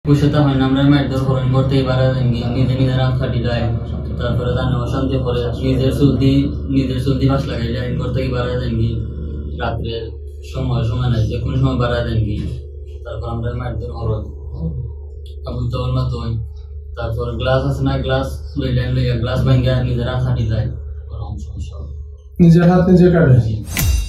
পয়সাটা হয় না আমরা মারধর করেন করতেই পারে নিজে নিজেরা খাটি যায় তারপরে জানে অশান্তি করে নিজের চলতি বাস লাগাই যায় করতে বাড়ায় দেন কি রাত্রে সময় নাই যে কোনো সময় বাড়ায় দেন কি তারপর আমরা মারধর করো আবুল তবল মাত তারপর গ্লাস আছে না গ্লাস লইয়া গ্লাস ভাঙ্গা নিজেরা খাটি যায় সমস্যা নিজের হাত নিজে কাটে।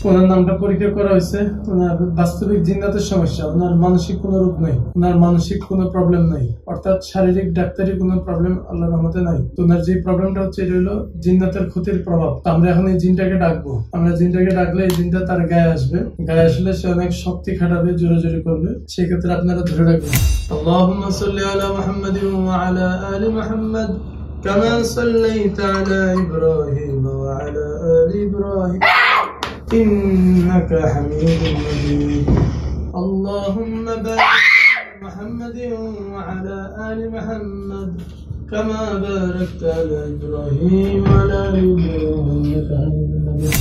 ওনার নামটা পরীক্ষা করা হয়েছে, ওনার বাস্তবিক জিন্নাতের সমস্যা, ওনার মানসিক কোনো রোগ নেই, ওনার মানসিক কোনো প্রবলেম নাই, অর্থাৎ শারীরিক ডাক্তারি কোনো প্রবলেম আল্লাহর রহমতে নাই। তো ওনার যে প্রবলেমটা হচ্ছে এটা হলো জিন্নাতের ক্ষতির প্রভাব। তো আমরা এখন এই জিনটাকে ডাকবো, আমরা জিনটাকে ডাকলে এই জিনটা তার গায়ে আসবে, গায়ে আসলে সে অনেক শক্তি খাটাবে, জোরে জোরে করবে। সেক্ষেত্রে আপনারা ধরে রাখবেন আল্লাহুম্মা সাল্লি আলা মুহাম্মাদিন ওয়া আলা আলি মুহাম্মাদ কামা সাল্লাইতা আলা ইব্রাহিম ওয়া আলা আলি ইব্রাহিম إنك حميد مجيد اللهم بارك على محمد وعلى آل محمد كما باركت على إبراهيم وعلى آل إبراهيم إنك حميد مجيد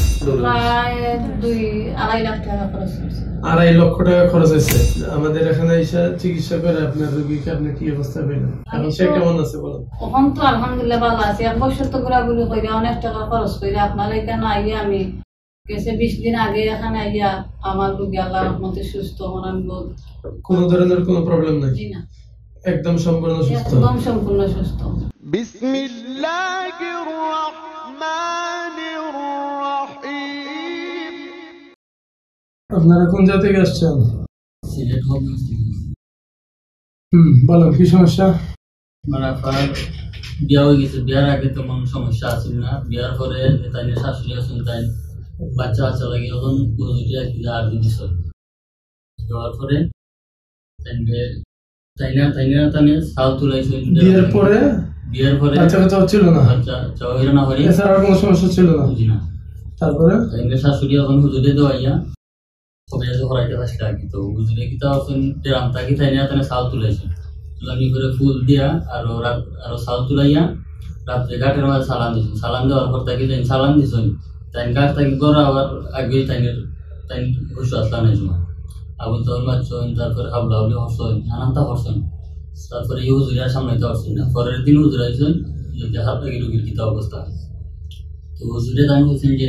2.5 লক্ষ টাকা খরচ হয়েছে আমাদের এখানে এসে চিকিৎসা করে আপনার রোগীকে আপনি কি অবস্থা পেলেন? এখন সে কেমন আছে বলেন? এখন তো আলহামদুলিল্লাহ ভালো আছে। 1 বছর তো ঘোরাঘুরি করে অনেক টাকা খরচ করে আপনার এখানে আইয়ে আমি কেসে 20 দিন আগে এখানে আইয়া আমার রোগী আল্লাহর রহমতে সুস্থ হন। কোনো ধরনের কোনো প্রবলেম নাই? জি না, একদম সম্পূর্ণ সুস্থ। একদম সম্পূর্ণ সুস্থ। বিসমিল্লাহির রহমানির রহিম। আপনারা কোন জায়গা থেকে আসছেন? সিলেট হবে বলো কি সমস্যা? মানে আপনার বিয়া হয়ে গেছে, বিয়ার আগে তেমন সমস্যা আছে না, বিয়ার পরে তাই শাশুড়ি আছেন তাই বাচ্চা লাগে তখন পুরোটি আর কি আর দিস দেওয়ার পরে তাই সাল তুলাইছে। বিয়ের পরে বাচ্চা কাচ্চা হচ্ছিল না, চাওয়া না হলে এছাড়া কোনো সমস্যা ছিল না? জি না। তারপরে শাশুড়ি এখন হুজুরে দেওয়াইয়া সবাই হরাইতে পারছিল আর কি। তো হুজুরে কি তাম তাকে তাই সাল তুলাইছে, তুলানি করে ফুল দিয়া আরো সাল তুলাইয়া রাত্রে ঘাটের মাঝে সালান দিয়েছেন। সালান দেওয়ার পর তাকে সালান দিয়েছেন তাই গাছ তাকে গড়া আবার আগে তাই খুশি আসলাম এই সময় আবুল তবল মারছেন, তারপরে হাবলা হাবলি হরছেন, নানানটা হরছেন। তারপরে এই হুজুরা সামলাইতে পারছেন না। পরের দিন হুজুর আইছেন হাত লাগে রুগীর কিতা অবস্থা। তো হুজুরে দান করছেন যে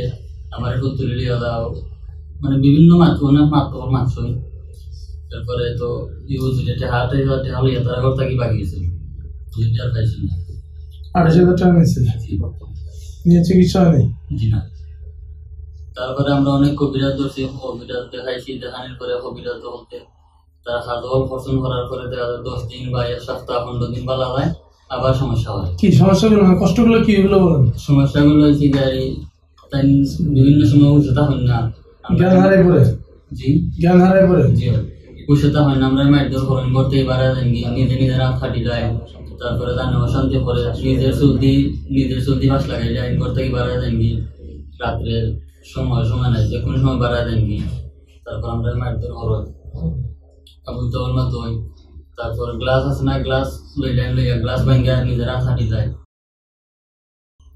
আমার একটু তুলে লিয়ে দাও, মানে বিভিন্ন অনেক মারছেন। তারপরে তো এই হুজুরে হাতে হলিয়া তারা ঘর থাকি বাগিয়েছেন, হুজুরটি আর পাইছেন না। 28,000 টাকা নিয়েছিল, নিয়ে চিকিৎসা হয়নি? জি না। তারপরে আমরা অনেক কবিরাজ ধরছি, কবিরাজ দেখাইছি, দেখানোর পরে কবিরাজ বলতে তারা হাজল পছন্দ করার পরে দেখা যায় 10 দিন বা 1 সপ্তাহ 15 দিন বালা যায়, আবার সমস্যা হয়। কি সমস্যাগুলো, কষ্টগুলো কি এগুলো বলেন? সমস্যাগুলো হচ্ছে যে তাই বিভিন্ন সময় উচ্চতা হয় না, জ্ঞান হারাই পড়ে। জি জ্ঞান হারাই পড়ে। জি উচ্চতা হয় না, আমরা মারধর করেন করতেই বাড়ায় দেন নিজে নিজেরা খাটি যায় তারপরে জানে অশান্তি করে নিজের চলতি বাস লাগাই যায় করতে বাড়ায় দেন রাত্রে সময় নাই যে কোনো সময় বাড়ায় দেন তারপর আমরা মারধর করো আবুল তবল মাত তারপর গ্লাস আছে না গ্লাস লইয়া গ্লাস ভাঙ্গা নিজেরা খাটি যায়,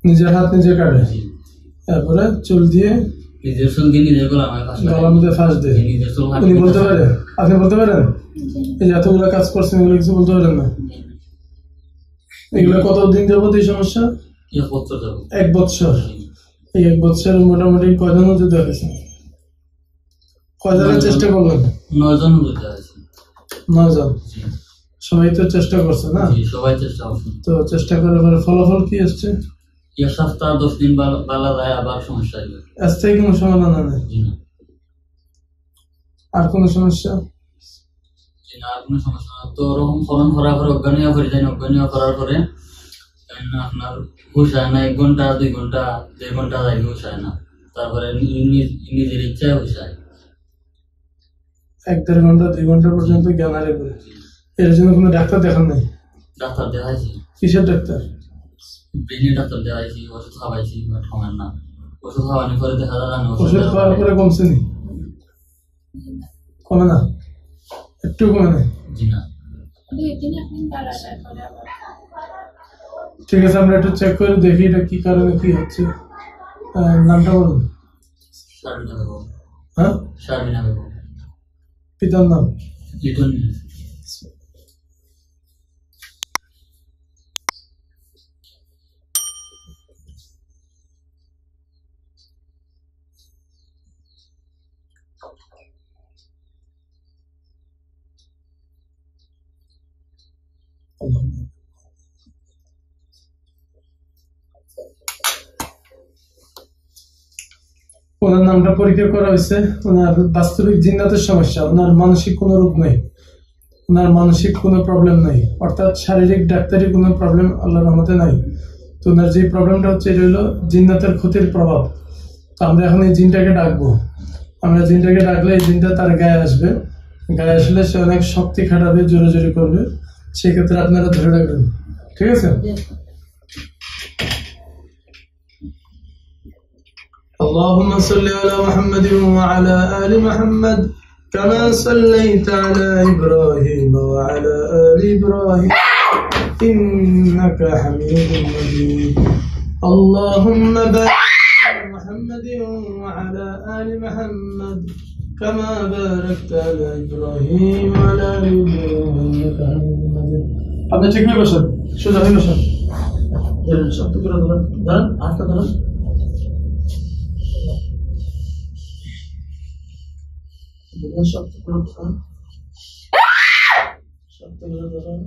নিজের হাত নিজে কাটে, তারপরে চুল দিয়ে নিজের চুল দিয়ে নিজের গলার মধ্যে ফাঁস দেয়। নিজের চুল আপনি বলতে পারেন? আপনি বলতে পারেন এই এতগুলো কাজ করছেন এগুলো কিছু বলতে পারেন না? এগুলো কতদিন যাবত এই সমস্যা? 1 বছর যাবো। 1 বছর? এই 1 বছর মোটামুটি কয়জন হুজুর দেখেছেন? কয়জনের চেষ্টা করলেন? 9 জন হুজুর দেখাইছে। 9 জন? সবাই তো চেষ্টা করছে না? সবাই চেষ্টা করছে। তো চেষ্টা করার পরে ফলাফল কি আসছে? 1 সপ্তাহ 10 দিন বালা যায় আবার সমস্যা হয়। স্থায়ী কোনো সমাধান নেই? আর কোনো সমস্যা? আর কোনো সমস্যা না। তো ওরকম ফলন করার পরে অজ্ঞান করার পরে আপনার হুশ হয় না, 1 ঘন্টা 2 ঘন্টা 1.5 ঘন্টা যায় হুশ হয় না, তারপরে নিজের ইচ্ছায় হুশ হয়। 1-1.5 ঘন্টা 2 ঘন্টা পর্যন্ত জ্ঞান হারিয়ে পড়ে। এর জন্য কোনো ডাক্তার দেখান নাই? ডাক্তার দেখাইছি। কিসের ডাক্তার? ব্রেনের ডাক্তার দেখাইছি, ওষুধ খাওয়াইছি, কমেন না। ওষুধ খাওয়ানোর পরে দেখা যায় না, ওষুধ খাওয়ার পরে কমছে নি? কমে না? একটু কমে নাই? জি না। ঠিক আছে, আমরা একটু চেক করে দেখি এটা কি কারণে কি হচ্ছে। নামটা বলুন। শারমিনা বেগম। হ্যাঁ, শারমিনা বেগম। পিতার নাম? লিটন। ওনার নামটা পরীক্ষা করা হয়েছে, ওনার বাস্তবিক জিন্নাতের সমস্যা, ওনার মানসিক কোনো রোগ নেই, ওনার মানসিক কোনো প্রবলেম নাই, অর্থাৎ শারীরিক ডাক্তারি কোনো প্রবলেম আল্লাহর রহমতে নাই। তো ওনার যে প্রবলেমটা হচ্ছে এটা হলো জিন্নাতের ক্ষতির প্রভাব। তো আমরা এখন এই জিনটাকে ডাকবো, আমরা জিনটাকে ডাকলে এই জিনটা তার গায়ে আসবে, গায়ে আসলে সে অনেক শক্তি খাটাবে, জোরে জোরে করবে, সেক্ষেত্রে আপনারা ধরে রাখবেন, ঠিক আছে? اللهم صل على محمد وعلى آل محمد كما صليت على إبراهيم وعلى آل إبراهيم إنك حميد مجيد. اللهم بارك على محمد وعلى آل محمد كما باركت على إبراهيم وعلى آل إبراهيم إنك حميد مجيد. আপনি ঠিক হয়ে বসেন, সোজা হয়ে বসেন, শক্ত করে ধরেন, ধরেন হাতটা ধরেন, শক্ত করে ধরেন, শক্ত করে ধরেন।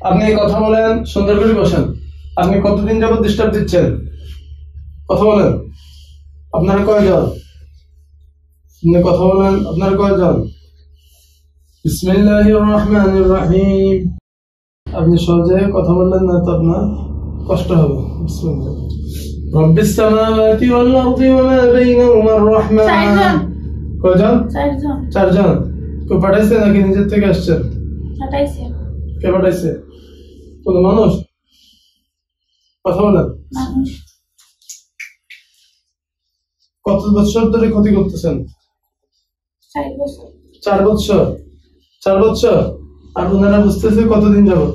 আপনি কথা বলেন, সুন্দর করে বসেন। আপনি কতদিন যাবত ডিস্টার্ব দিচ্ছেন? কথা বলেন, আপনারা কয়জন? আপনি কথা বলেন, আপনারা কয়জন? বিসমিল্লাহির রহমানির রহিম। আপনি সহজে কথা বললেন না তো আপনার কষ্ট হবে। বিসমিল্লাহ। রব্বিস সামাওয়াতি ওয়াল আরদি ওয়া মা বাইনাহুমা আর-রাহমান। কয়জন? চারজন। কেউ পাঠাইছে নাকি নিজের থেকে আসছেন? পাঠাইছে। কে পাঠাইছে? কোন মানুষ? কথা বলেন। মানুষ। কত বছর ধরে ক্ষতি করতেছেন? 4 বছর। 4 বছর। 4 বছর। আর ওনারা বুঝতেছে কতদিন যাবত?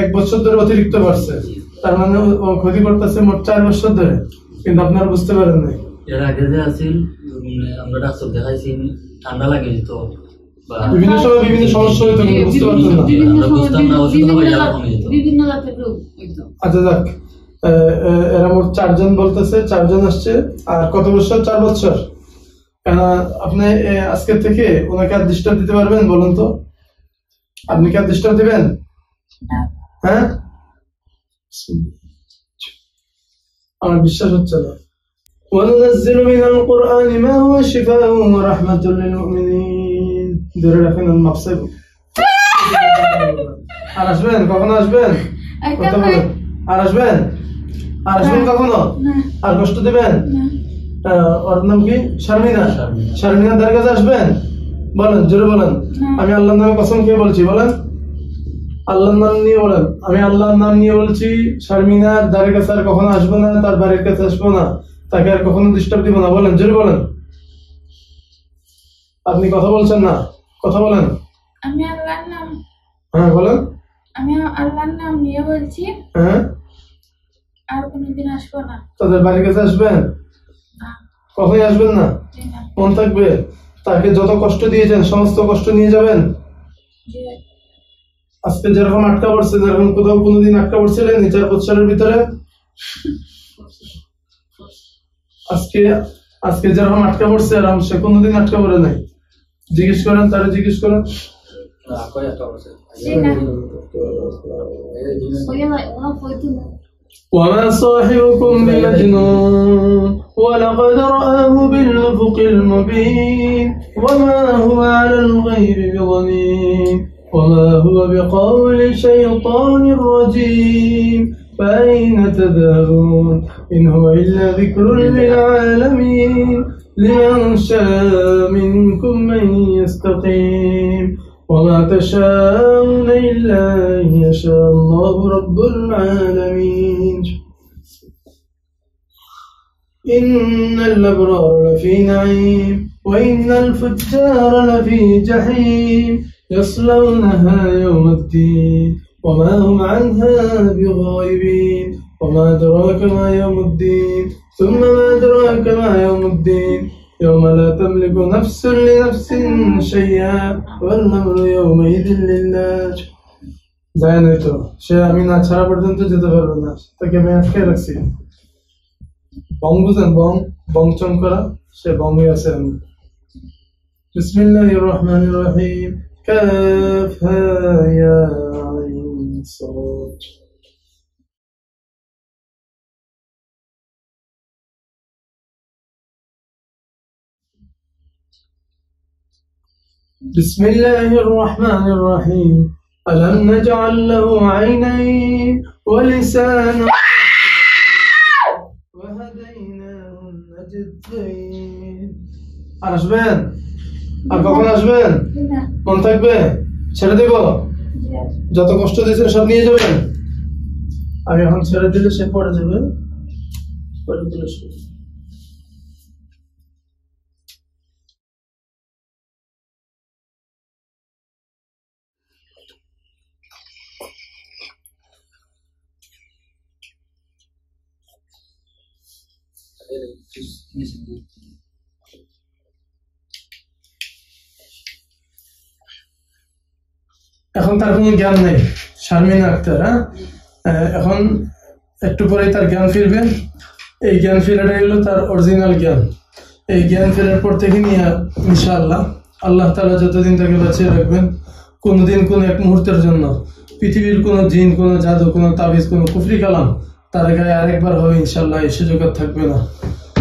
1 বছর ধরে অতিরিক্ত বাড়ছে। তার মানে ও ক্ষতি করতেছে মোট 4 বছর ধরে, কিন্তু আপনারা বুঝতে পারেন না। এর আগে যে আছেন আমরা ডাক্তার দেখাইছি, ঠান্ডা লাগে যেত, বিভিন্ন সময় বিভিন্ন সমস্যা হইতো, কিন্তু বুঝতে পারতেন না। বিভিন্ন জাতের রোগ হইতো। আচ্ছা যাক, এরা মোট 4 জন বলতেছে, 4 জন আসছে। আর কত বছর? 4 বছর। কেন আপনি আজকের থেকে ওনাকে আর ডিস্টার্ব দিতে পারবেন বলুন তো? আপনি কি আর ডিস্টার্ব দিবেন? হ্যাঁ, আমার বিশ্বাস হচ্ছে না। وننزل من القرآن ما هو شفاء ورحمة للمؤمنين. ধরে রাখেন মাপসে। আর আসবেন? কখন আসবেন? কথা বলেন। আর আসবেন? আর আসবেন কখনো? আর কষ্ট দিবেন? ওর নাম কি? শারমিনা। শারমিনার দ্বারের কাছে আসবেন? বলেন, জোরে বলেন। আমি আল্লাহর নামে কসম খেয়ে বলছি, বলেন আল্লাহর নাম নিয়ে বলেন। আমি আল্লাহর নাম নিয়ে বলছি, শারমিনার দ্বারের কাছে আর কখনো আসবো না, তার বাড়ির কাছে আসবো না, তাকে আর কখনো ডিস্টার্ব দিব না। বলেন, জোরে বলেন। আপনি কথা বলছেন না, কথা বলেন। আমি আল্লাহর নাম, হ্যাঁ বলেন। আমি আল্লাহর নাম নিয়ে বলছি, হ্যাঁ, আর কোনোদিন আসবো না। তাদের বাড়ির কাছে আসবেন? কখনোই আসবেন না। মন থাকবে, তাকে যত কষ্ট দিয়েছেন সমস্ত কষ্ট নিয়ে যাবেন। আজকে যেরকম আটকা পড়ছে, যেরকম কোথাও কোনোদিন আটকা পড়ছিলেন 4 বছরের ভিতরে, আজকে যেরকম আটকা পড়ছে এরকম সে কোনোদিন আটকা পড়ে নাই। জিজ্ঞেস করেন, তারা জিজ্ঞেস করেন। وما صاحبكم بمجنون ولقد رآه بالأفق المبين وما هو على الغيب بضنين وما هو بقول شيطان رجيم فأين تذهبون إن هو إلا ذكر للعالمين لمن شاء منكم من يستقيم وما تشاءون إلا أن يشاء الله رب العالمين إن الأبرار لفي نعيم وإن الفجار لفي جحيم يصلونها يوم الدين وما هم عنها بغائبين وما أدراك ما يوم الدين ثم ما أدراك ما يوم الدين يوم لا تملك نفس لنفس شيئا والأمر يومئذ لله যায় নাই তো সে, আমি না ছাড়া পর্যন্ত যেতে পারবো না, তাকে আমি আটকে রাখছি। বং বুঝেন? বং, বংচন করা, সে বঙ্গে আছে। আমি بسم الله الرحمن الرحيم كافها يا عين صاد بسم الله الرحمن الرحيم ألم نجعل له عينين ولسانا وهديناه النجدين আসবেন আর কখন আসবেন না মন থাকবে ছেড়ে দেব যত কষ্ট দিয়েছেন সব নিয়ে যাবেন আমি এখন ছেড়ে দিলে সে পড়ে যাবে পড়ে দিলে এখন তার কোনো জ্ঞান নেই শারমিন আক্তার এখন একটু পরে তার জ্ঞান ফিরবে এই জ্ঞান ফেরাটাই হলো তার অরিজিনাল জ্ঞান এই জ্ঞান ফেরার পর থেকে নিয়ে ইনশাআল্লাহ আল্লাহ তাআলা যতদিন তাকে বাঁচিয়ে রাখবেন কোনোদিন কোনো এক মুহূর্তের জন্য পৃথিবীর কোনো জিন কোনো জাদু কোনো তাবিজ কোনো কুফরি কালাম তার গায়ে আরেকবার হবে ইনশাআল্লাহ এই সুযোগ আর থাকবে না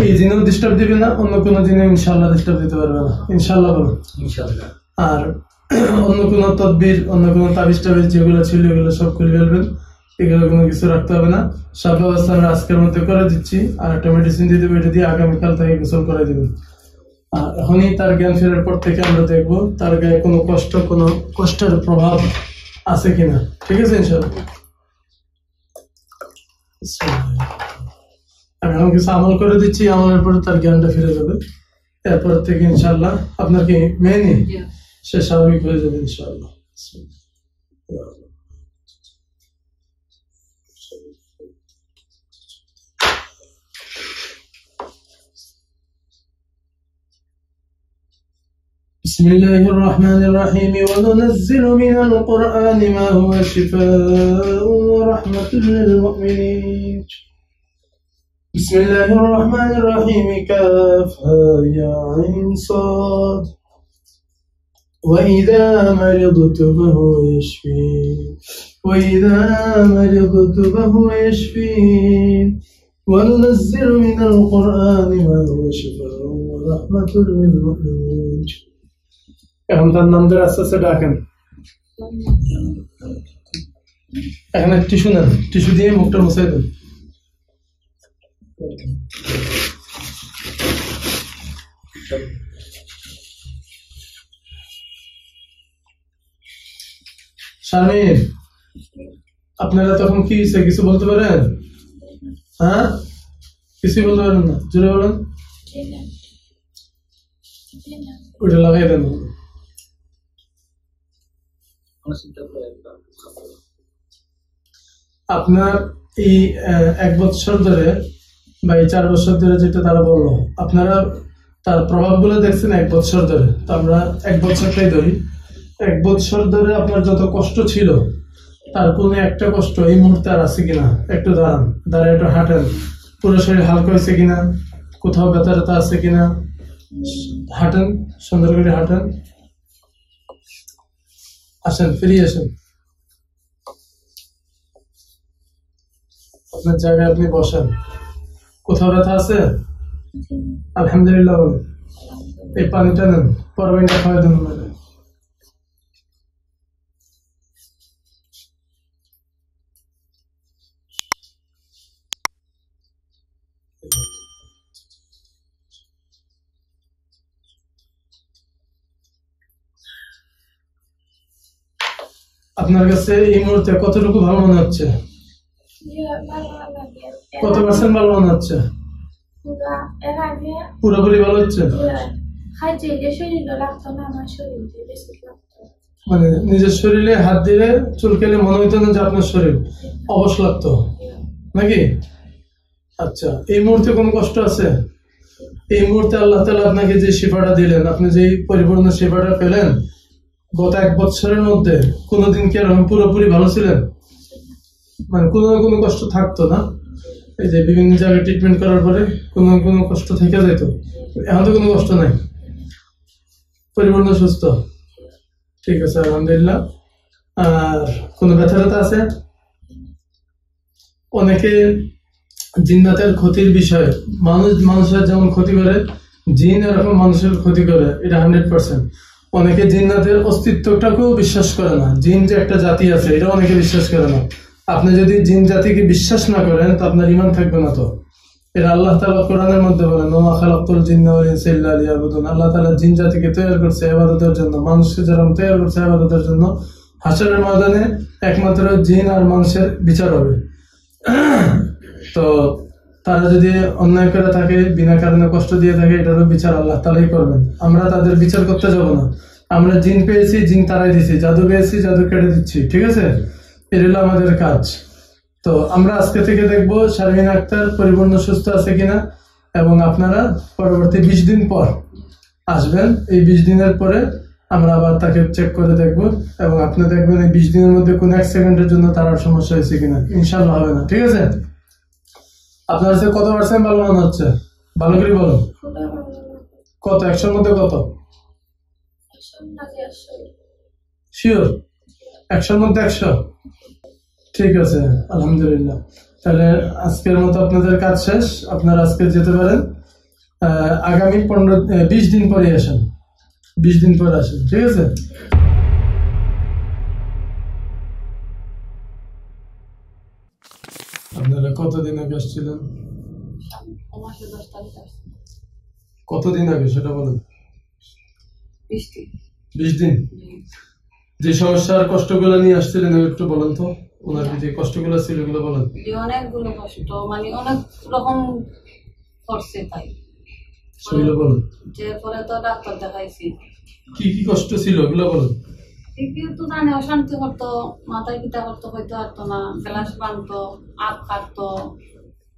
এই দিনেও ডিস্টার্ব দিবে না অন্য কোনো দিনে ইনশাআল্লাহ ডিস্টার্ব দিতে পারবে না ইনশাআল্লাহ বলো ইনশাআল্লাহ আর অন্য কোনো তদবির অন্য কোনো তাবিজ টাবিজ যেগুলো ছিল এগুলো সব খুলে ফেলবেন এগুলো কোনো কিছু রাখতে হবে না সব ব্যবস্থা আমরা আজকের মধ্যে করে দিচ্ছি আর একটা মেডিসিন দিয়ে দেবো এটা দিয়ে আগামীকাল থেকে গোসল করে দেবেন আর এখনই তার জ্ঞান ফেরার পর থেকে আমরা দেখবো তার গায়ে কোনো কষ্টের প্রভাব আছে কিনা ঠিক আছে ইনশাআল্লাহ আমি এখন কিছু আমল করে দিচ্ছি আমলের পরে তার জ্ঞানটা ফিরে যাবে এরপর থেকে ইনশাআল্লাহ আপনার কি মেয়ে নেই সে স্বাভাবিক হয়ে যাবে ইনশাআল্লাহ بسم الله الرحمن الرحيم وننزل من القرآن ما هو شفاء ورحمة للمؤمنين بسم الله الرحمن الرحيم كافها يا عين صاد وإذا مرضت فهو يشفين وإذا مرضت فهو يشفين وننزل من القرآن ما هو شفاء ورحمة للمؤمنين এখন তার নাম ধরে আস্তে আস্তে ডাকেন এখানে টিস্যু নেন টিস্যু দিয়ে মুখটা মুছাই দেন শারমিন আপনারা তখন কি হয়েছে কিছু বলতে পারেন হ্যাঁ কিছুই বলতে পারেন না জোরে বলেন ওইটা লাগাই দেন আপনার এই 1 বছর ধরে বা এই 4 বছর ধরে যেটা তারা বললো আপনারা তার প্রভাবগুলো দেখছেন 1 বছর ধরে তো আমরা 1 বছরটাই ধরি 1 বছর ধরে আপনার যত কষ্ট ছিল তার কোনো একটা কষ্ট এই মুহূর্তে আর আছে কিনা একটু দাঁড়ায় একটু হাঁটেন পুরো শরীর হালকা হয়েছে কিনা কোথাও ব্যথা ট্যাথা আছে কিনা হাঁটেন সুন্দর করে হাঁটেন আসেন ফিরিয়ে আসেন আপনার জায়গায় আপনি বসেন কোথাও ব্যথা আছে আলহামদুলিল্লাহ এই পানিটা নেন পরবাইনটা খাওয়াই দেন আপনার কাছে এই মুহূর্তে কতটুকু ভালো মনে হচ্ছে কত পার্সেন্ট ভালো মনে হচ্ছে পুরোপুরি ভালো হচ্ছে মানে নিজের শরীরে হাত দিলে চুলকালে মনে হইতো না যে আপনার শরীর অবশ লাগতো নাকি আচ্ছা এই মুহূর্তে কোনো কষ্ট আছে এই মুহূর্তে আল্লাহ তাআলা আপনাকে যে সেবাটা দিলেন আপনি যে পরিপূর্ণ সেবাটা পেলেন গত 1 বছরের মধ্যে কোনোদিন কি এরকম পুরোপুরি ভালো ছিলেন মানে কোনো না কোনো কষ্ট থাকতো না এই যে বিভিন্ন জায়গায় ট্রিটমেন্ট করার পরে কোনো কষ্ট থেকে যেত এখন তো কোনো কষ্ট নাই পরিপূর্ণ সুস্থ? ঠিক আছে, আলহামদুলিল্লাহ। আর কোনো ব্যথা ব্যথা আছে? অনেকে জিন্নাতের ক্ষতির বিষয়ে, মানুষের যেমন ক্ষতি করে জিন এরকম মানুষের ক্ষতি করে, এটা 100%। অনেকে জিন্নাতের অস্তিত্বটাকেও বিশ্বাস করে না, জিন যে একটা জাতি আছে এটা অনেকে বিশ্বাস করে না। আপনি যদি জিন জাতিকে বিশ্বাস না করেন তো আপনার ঈমান থাকবে না। তো এটা আল্লাহ তাআলা কোরআনের মধ্যে বলেন, ওয়া মা খালাকতুল জিন্না ওয়াল ইনসা ইল্লা লিয়াবুদুন। আল্লাহ তাআলা জিন জাতিকে তৈরি করছে ইবাদতের জন্য, মানুষকে যেরকম তৈরি করছে ইবাদতের জন্য। হাশরের ময়দানে একমাত্র জিন আর মানুষের বিচার হবে। তো তারা যদি অন্যায় করে থাকে, বিনা কারণে কষ্ট দিয়ে থাকে, এটারও বিচার আল্লাহ তাআলাই করবেন। আমরা তাদের বিচার করতে যাব না। আমরা জিন পেয়েছি, জিন তারাই দিচ্ছি, জাদু পেয়েছি, জাদু কেটে দিচ্ছি। ঠিক আছে, এটা হলো আমাদের কাজ। তো আমরা আজকে থেকে দেখবো শারমিন আক্তার পরিপূর্ণ সুস্থ আছে কিনা, এবং আপনারা পরবর্তী 20 দিন পর আসবেন। এই 20 দিনের পরে আমরা আবার তাকে চেক করে দেখবো, এবং আপনি দেখবেন এই 20 দিনের মধ্যে কোন 1 সেকেন্ডের জন্য তার আর সমস্যা হয়েছে কিনা। ইনশাআল্লাহ হবে না। ঠিক আছে, আপনার কাছে কত পার্সেন্ট ভালো মনে হচ্ছে? ভালো করে বলো, কত? 100-র মধ্যে কত? শিওর? 100-র মধ্যে 100? ঠিক আছে, আলহামদুলিল্লাহ। তাহলে আজকের মতো আপনাদের কাজ শেষ, আপনারা আজকে যেতে পারেন। আগামী 20 দিন পরে আসেন, 20 দিন পরে আসেন। ঠিক আছে। আপনারা কতদিন আগে আসছিলেন? মাসে 10 তারিখ আসছে। কতদিন আগে সেটা বলেন। 20 দিন। 20 দিন? যে সমস্যার কষ্টগুলো নিয়ে আসছিলেন একটু বলেন তো, ওনার যে কষ্টগুলো ছিল এগুলো বলেন। অনেকগুলো কষ্ট, মানে অনেক রকম করছে, তাই সেগুলো বলেন। পরে তো ডাক্তার দেখাইছি। কি কি কষ্ট ছিল এগুলো বলেন। তো জানে, অশান্তি করতো, মাথায় পিতা করতো, হইতে পারতো না, গ্লাস ভাঙতো, আখ কাটতো,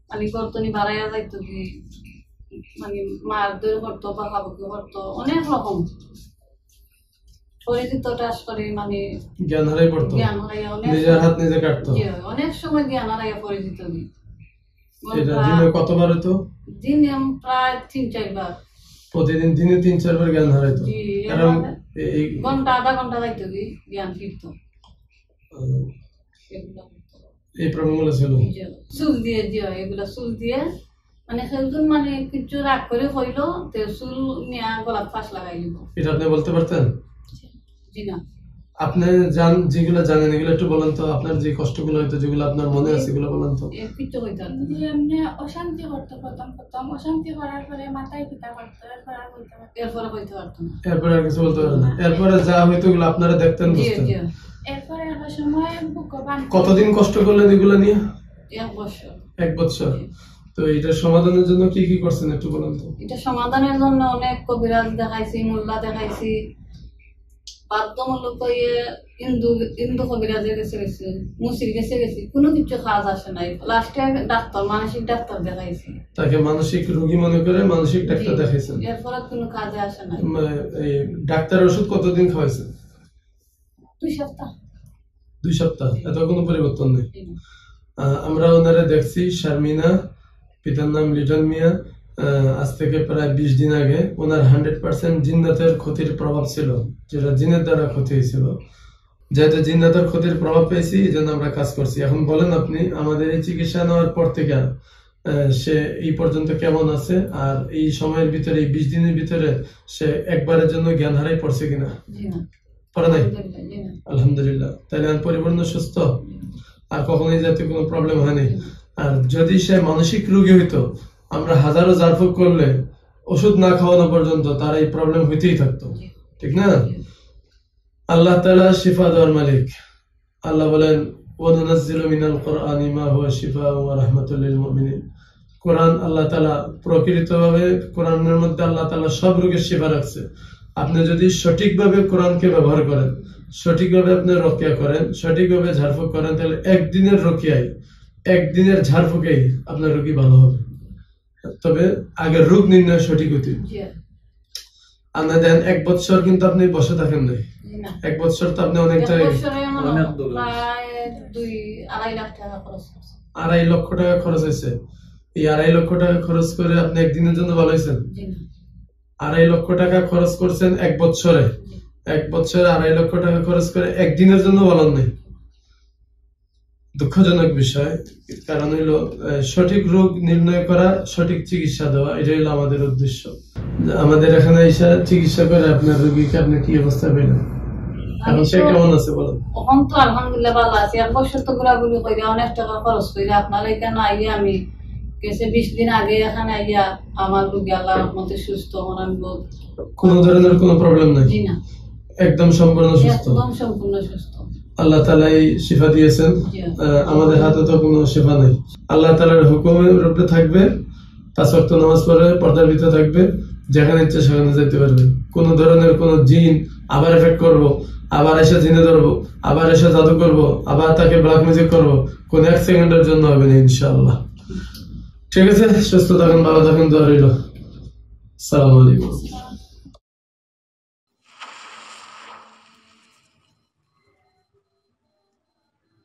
মানে গর্তনি বাড়াইয়া যাইতো, কি মানে মার দৌড় করতো, পাকাপাকি করতো, অনেক রকম পরিচিত টাস করে, মানে জ্ঞান হারাই পড়তো, জ্ঞান হারাইয়া নিজের হাত নিজে কাটতো। অনেক সময় জ্ঞান হারাইয়া পরিচিত। এটা দিনে কতবার হতো? দিনে প্রায় 3-4 বার। প্রতিদিন দিনে 3-4 বার জ্ঞান হারাইতো। কারণ ঘন্টা আধা ঘন্টা যাইতো, কি জ্ঞান ফিরতো। এই প্রবলেমগুলো ছিল। চুল দিয়ে এগুলা চুল দিয়ে, মানে সেজন মানে কিছু রাগ করে হইলো, তো চুল নিয়ে গলাত ফাঁস লাগাই দিব। এটা আপনি বলতে পারতেন? জি না। আপনি যেগুলো জানেন এগুলো একটু বলেন তো। আপনার যে কষ্টগুলো হইতো, যেগুলো আপনার মনে আছে এগুলো বলেন তো। কিছু হইতো না। এমনি অশান্তি করতো, প্রথম অশান্তি করার পরে মাথায় পিতা করতো, এরপরে হইতে পারতো না। এরপরে আর কিছু বলতে পারেন না? এরপরে যা হইতো এগুলো আপনারা দেখতেন, বুঝতেন? এরপরে একটা সময় ভগবান। কতদিন কষ্ট করলেন এগুলো নিয়ে? 1 বছর। 1 বছর। তো এটার সমাধানের জন্য কি কি করছেন একটু বলেন তো। এটা সমাধানের জন্য অনেক কবিরাজ দেখাইছি, মোল্লা দেখাইছি, বাধ্যমূলক ইন্দু কবিরাজের কাছে গেছি, মুসির কাছে গেছি, কোনো কিছু কাজ আসে নাই। লাস্টে ডাক্তার, মানসিক ডাক্তার দেখাইছি। তাকে মানসিক রোগী মনে করে মানসিক ডাক্তার দেখাইছেন? এরপরে কোনো কাজে আসে নাই। এই ডাক্তারের ওষুধ কতদিন খাওয়াইছেন? 2 সপ্তাহ। 2 সপ্তাহ? এত কোনো পরিবর্তন নেই? আমরা ওনারা দেখছি, শারমিনা, পিতার নাম লিটন মিয়া। আজ থেকে প্রায় 20 দিন আগে ওনার 100% জিন্নাতের ক্ষতির প্রভাব ছিল, যেটা জিনের দ্বারা ক্ষতি হয়েছিল। যেহেতু জিন্নাতের ক্ষতির প্রভাব পেয়েছি, এই জন্য আমরা কাজ করছি। এখন বলেন আপনি, আমাদের এই চিকিৎসা নেওয়ার পর থেকে সে এই পর্যন্ত কেমন আছে, আর এই সময়ের ভিতরে, এই 20 দিনের ভিতরে সে একবারের জন্য জ্ঞান হারাই পড়ছে কিনা? পড়ে নাই? আলহামদুলিল্লাহ। তাহলে আমি পরিপূর্ণ সুস্থ, আর কখনোই যাতে কোনো প্রবলেম হয়নি। আর যদি সে মানসিক রোগী হইতো, আমরা হাজারো জারফুক করলে ওষুধ না খাওয়ানো পর্যন্ত তার এই প্রবলেম হইতেই থাকতো, ঠিক না? আল্লাহ তাআলা শিফা দেওয়ার মালিক। আল্লাহ বলেন, ওয়ানুনাজ্জিলু মিনাল কুরআনি মা হুয়া শিফাউন ওয়া রাহমাতুল লিল মুমিনিন। কোরআন আল্লাহ তাআলা প্রকৃতভাবে, কোরআনের মধ্যে আল্লাহ তাআলা সব রোগের শিফা রাখছে। আপনি যদি সঠিকভাবে কোরআনকে ব্যবহার করেন, সঠিকভাবে আপনি রকিয়া করেন, সঠিকভাবে ঝাড়ফুঁক করেন, তাহলে একদিনের রকিয়ায়, একদিনের ঝাড়ফুঁকেই আপনার রোগী ভালো হবে। তবে আগে রোগ নির্ণয় সঠিক হইতে। আপনি দেন 1 বছর, কিন্তু আপনি বসে থাকেন নাই। 1 বছর তো আপনি অনেক জায়গায়, 2-2.5 লাখ টাকা খরচ করছে। 2.5 লক্ষ টাকা খরচ হয়েছে। এই 2.5 লক্ষ টাকা খরচ করে আপনি একদিনের জন্য ভালো হয়েছেন? 2.5 লক্ষ টাকা খরচ করছেন 1 বছরে। 1 বছরে 2.5 লক্ষ টাকা খরচ করে একদিনের জন্য বলেন নাই। দুঃখজনক বিষয়, কারণ হইলো সঠিক রোগ নির্ণয় করা, সঠিক চিকিৎসা দেওয়া, এটাই হলো আমাদের উদ্দেশ্য। আমাদের এখানে এসে চিকিৎসা করে আপনার রোগীকে আপনি কি অবস্থা পেলেন? এখন সে কেমন আছে বলেন? এখন তো আলহামদুলিল্লাহ ভালো আছে। 1 বছর তো ঘোরাঘুরি করে অনেক টাকা খরচ করে আপনার এখানে আইয়া আমি গেছে 20 দিন আগে এখানে আইয়া আমার রোগী আল্লাহর রহমতে সুস্থ। আমি কোনো ধরনের কোনো প্রবলেম নাই? জি না, একদম সম্পূর্ণ সুস্থ। একদম সম্পূর্ণ সুস্থ। আল্লাহ তাআলাই শিফা দিয়েছেন, আমাদের হাতে তো কোনো শিফা নেই। আল্লাহ তাআলার হুকুমের উপরে থাকবে, 5 ওয়াক্ত নামাজ পড়ে পর্দার ভিতরে থাকবে, যেখানে ইচ্ছে সেখানে যেতে পারবে। কোন ধরনের কোন জিন আবার এফেক্ট করব, আবার এসে জিনে ধরবো, আবার এসে জাদু করব, আবার তাকে ব্ল্যাক ম্যাজিক করবো, কোন 1 সেকেন্ডের জন্য হবে না ইনশাআল্লাহ। ঠিক আছে, সুস্থ থাকুন, ভালো থাকুন, দোয়া রইল। আসসালামু আলাইকুম।